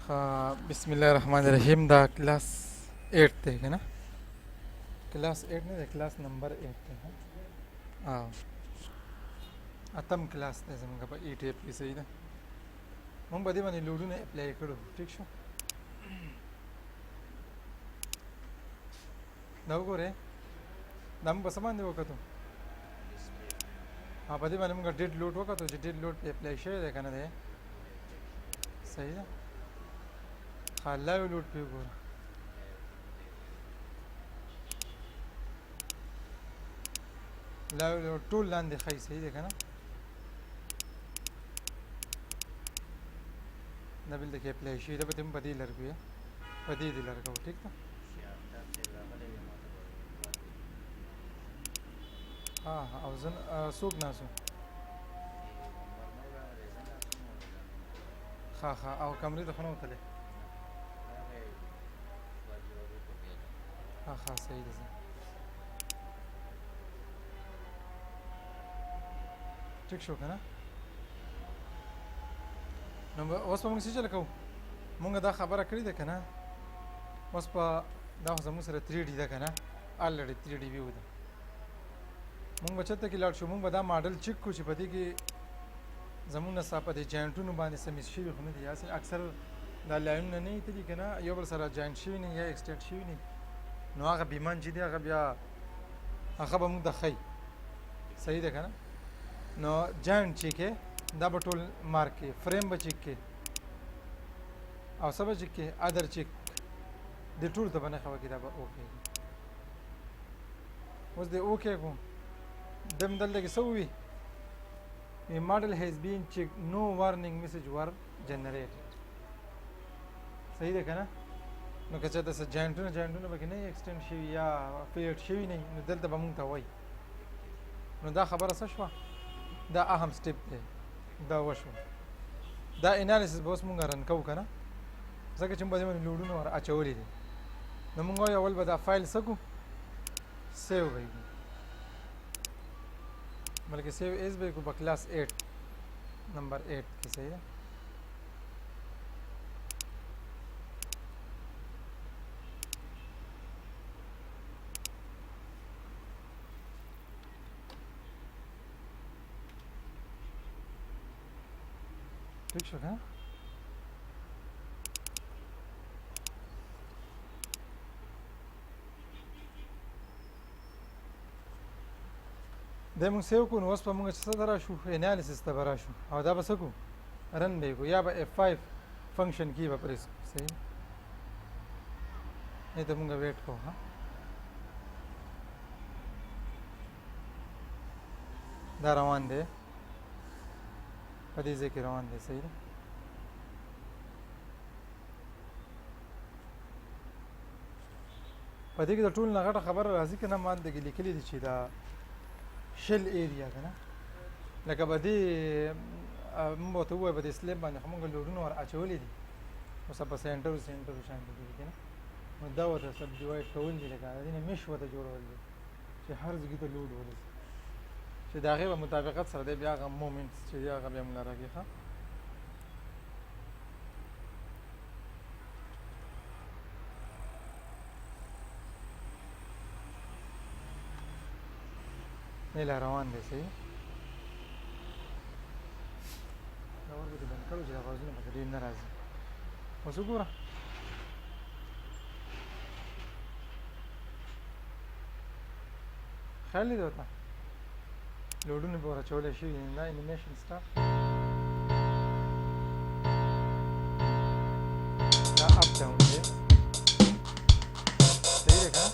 بسم الله الرحمن الرحیم دا کلاس 8 دی کنه کلاس 8 نه دی کلاس نمبر 8 دی اتم کلاس دی زمونږ په 8 اپ کې صحیح ده مونږ به دې باندې لوډونه اپلای کړو ٹھیک شو دا وګوره دا موږ په څه باندې وکړو په دې باندې موږ ډیټ لوډ وکړو چې ډیټ لوډ په اپلای شوی دی کنه دی صحیح ده لایو لوډ په وګوره لایو لوډ ټول لاندې ښایي صحیح دی کنه دا بل کې اپلای شي دا به تم په دې لرګو په دې دې لرګو ٹھیک ده او زن څوک ناسو او کمرې ته خو نه وتلی صحیح ده ټیک شو که نه نو اوس به موږ څه چله کوو مونږ دا خبره کړې ده که نه اوس په دا خو زموږ سره 3D ده که نه الریډي 3D ویو ده مونږ به چېرته کې لاړ شو مونږ به دا ماډل چیک کړو چې په دې کې زموږ نڅا په دې جاینټونو باندې څه مس شوي خو نه دي هسې اکثر دا لاینونه نه وي تلي که نه یو بل سره جاینټ شوي نه یا ایکسټینډ شوي نه نو هغه بیمان چې دی هغه بیا هغه به موږ د ښیي صحیح ده که نه نو جاینټ چې کې دا به ټول مارک کې فریم به چیک کې او څه به چیک کې ادر چیک د ټول ته به نښه وکړي دا به اوکې اوس د اوکې کو دم دلته کې څه ووي A model has been checked no warning message were generated صحیح ده که نه نو که چېرته څه جاینټونه به کې نه ایکسټینډ شوي یا فیډ شوي نه نو دلته به مونږ ته وایي نو دا خبره څه شوه دا اهم سټیپ دی دا وشو دا انالیسس به اوس مونږ رن کوو که نه ځکه چې موږ به دې باندې لوډونه ور اچولي دي نو مونږ وایو اول به دا فایل څه کړو سیو به یې کړو بلکې سیو ایز به یې کړو په کلاس 8 نمبر 8 کې صحیح ده ٹھیک شو که نه دا مونږ سیو کړو نو اوس به مونږ څه ته راشو انالیسس ته به راشو او دا به څه کړو رن به یې کړو یا به F5 فنکشن کې به پریس کړو صحیح نه ته مونږ ویټ کوو دا روان دی په دې ځای کې روان دی صحیح ده په دې کې د ټول نه غټه خبره راځي که نه ما دلته کې لیکلي دي چې دا شل ایریا که نه لکه به دې مونږ ورته ووایو په دې سلیب باندې خو مونږ لوډونه ور اچولي دي اوس په سینټرو شانتې دي که نه نو دا ورته سب ډیوایډ کول دي لکه د دې نه مش ورته جوړول دي چې هر ځای ته لوډ ورسي چې د هغې په مطابقت سره دی بیا هغه مومنټس چې دی هغه بیا موږ راکړي ښه نه لا روان دی صحیح دا ورته بند کړو چې دا غازونه پکې ډېر نه راځي اوس وګوره خیال دی ورته لوډونه به ور اچولی شوي دا انیمیشن سټاف دا اپ ډاون دی صحیح دی که نه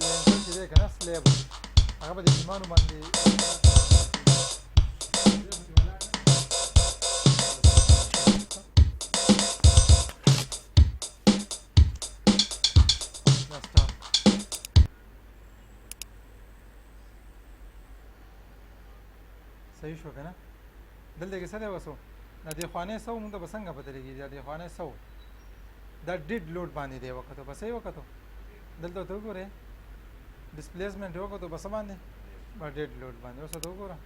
لینټر چې دی که نه سلیب هغه به د بیمانو باندې صحیح شو که نه دلته کې څه دی وسو دا دې خوانې څه و مونږ ته به څنګه پته لګېږي دا دې خوانې څه و دا ډیډ لوډ باندې دی وکتو په صحیح وکتو دلته ورته وګورئ ډسپلیسمنټ وکړو په څه باندې په ډېډ لوډ باندې اوس ته وګوره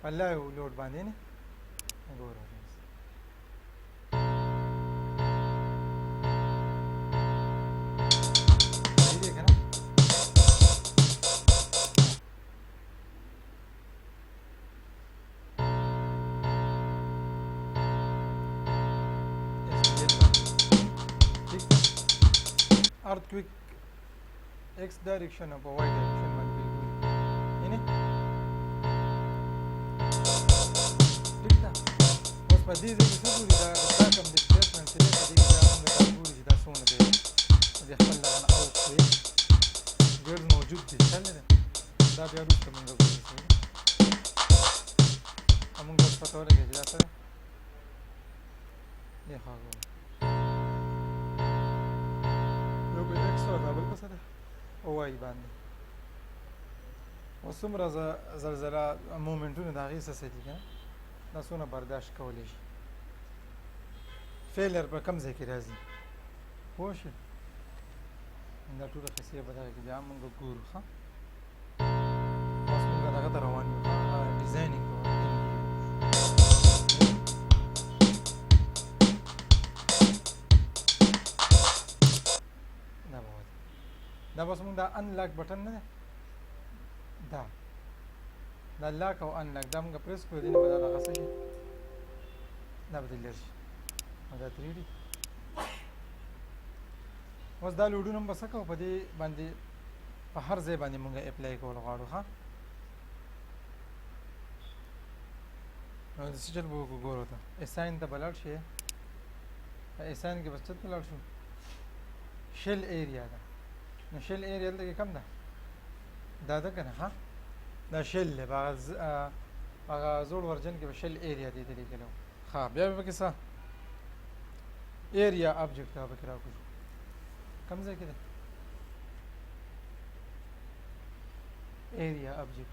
په لایو لوډ باندې نه ګوره صحیح دی که نه earthquake x direction او په y direction باندې ګوري یعنی ټیک ده اوس په دې ځای کې څه ګوري دا کوم ډسپلیسمنټ چې دی په دې کې دا موږ دا ګوري چې دا څومره دی د خپل دغه نه اوټ کړي ګرد موجود دی چلې ده دا بیا وروسته موږ ګورو موږ اوس پته ولګېږي چې دا څه دی دې خوا ګورو دا بل څه دی او وایي باندې اوس څومره زلزله مومنټونه د هغې څه دي که نه دا څونه برداشت کولی شي فیلر په کوم ځای کې راځي پوه شئ دا ټوله قصې به دغه کې بیا هم موږ ګورو ښه اوس موږ دغه ته روان یو ډیزاینینګ کوو دا بس موږ دا ان لاک بټن نه ده دا لاک او ان لاک دا موږ پریس کړو دې نه به دا دغه څه شي دا به دلیر شي او دا 3D اوس دا لوډونه هم به څه کوو په دې باندې په هر ځای باندې موږ اپلای کول غواړو ښه نو داسې چل به وګورو ته اساین ته به لاړ شي په اساین کې بس چل ته لاړ شو شیل ایریا ده نو شیل ایریا دلته کې کم ده دا ده که نه ښه دا شیل دی په هغه زوړ ورجن کې به شیل ایریا دې ته لیکلی وو ښه بیا به پکې څه ایریا ابجکټ ته پکې راکوزو کم ځای کې دی ایریا ابجکټ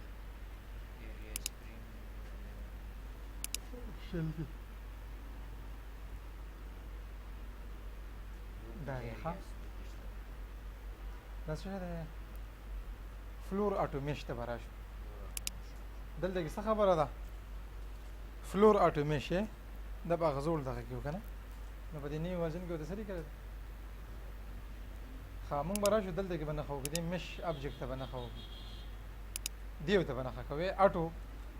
شیل کې دا دی ښه دا څه دی فلور اټومیش ته به راشو دلته کې څه خبره ده فلور اټومیش یې دا به هغه زوړ دغه کې و که نه نو په دې نوي ورژن کې ورته څه لیکلی ده ښه مونږ به راشو دلته کې به نښه وکړو دې مش ابجکټ ته به نښه وکړو دیو ته به نښه کوې اټو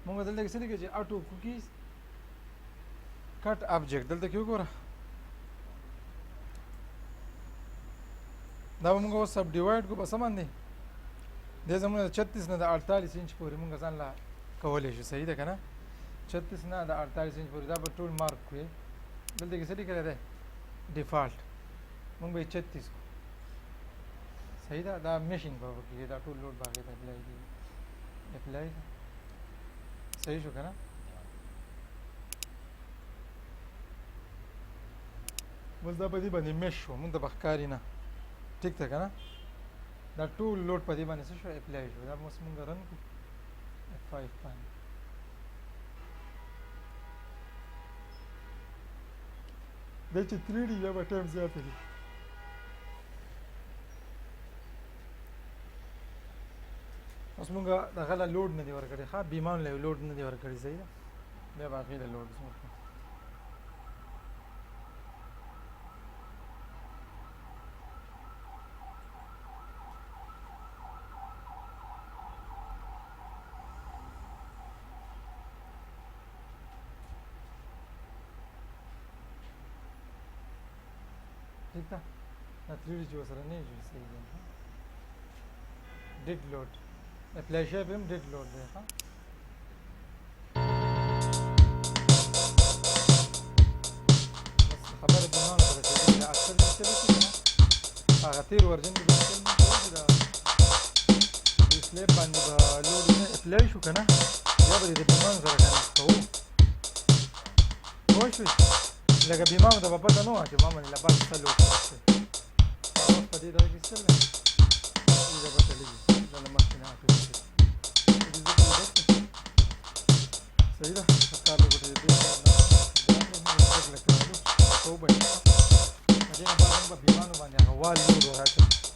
مونږ دلته کې څه لیکو چې اټو کوکیز کټ ابجکټ دلته کې وګوره دا به موږ اوس سب ډیوایډ کړو په څه باندې دې زموږ د 36 نه د 48 انچ پورې موږ ځان له کولی شو صحیح ده که نه 36 نه د 48 انچ پورې دا به ټول مارک کړو دلته کې څه لیکلی دی ډیفالټ موږ به یې 36 کړو صحیح ده دا میشینګ به وکړي دا ټول لوډ به هغې ته اپلای کېږي اپلای صحیح شو که نه بس دا په دې باندې میش شو موږ ته به ښکاري نه ټیک ده که نه دا ټول لوډ په دې باندې څه شو اپلای شو دا اوس موږ رن کړو F5 باندې دا چې 3D یا به ټایم زیاته دي اوس موږ دغه له لوډ نه دي ورکړی ښه بیمان له لوډ نه دي ورکړی صحیح ده بیا به هغې له لوډ ورکړو ٹھیک تھا نہ 3D جو سره نه جوړ صحیح دی ډیډ لوډ اپلای شي به هم ډیډ لوډ دی ها بس خبره د نن سره چې اکثر څه دي نه هغه تیر ورجن کې بس نه کوي دا ډسپلی باندې به لوډ نه اپلای شو کنه یا به د بیمان سره کنه کوو وای شو لکه بیمام ته به پته نه وه چې ما باندې له بل څه لوډ شوی اوس په دې ډول کې څه دی دا به چلېږي دا له مخکې نه صحیح ده کار به ګوټې دې لکه کوو به دې نه بعد هم په بیمانو باندې هغه وال لوډ وراچوي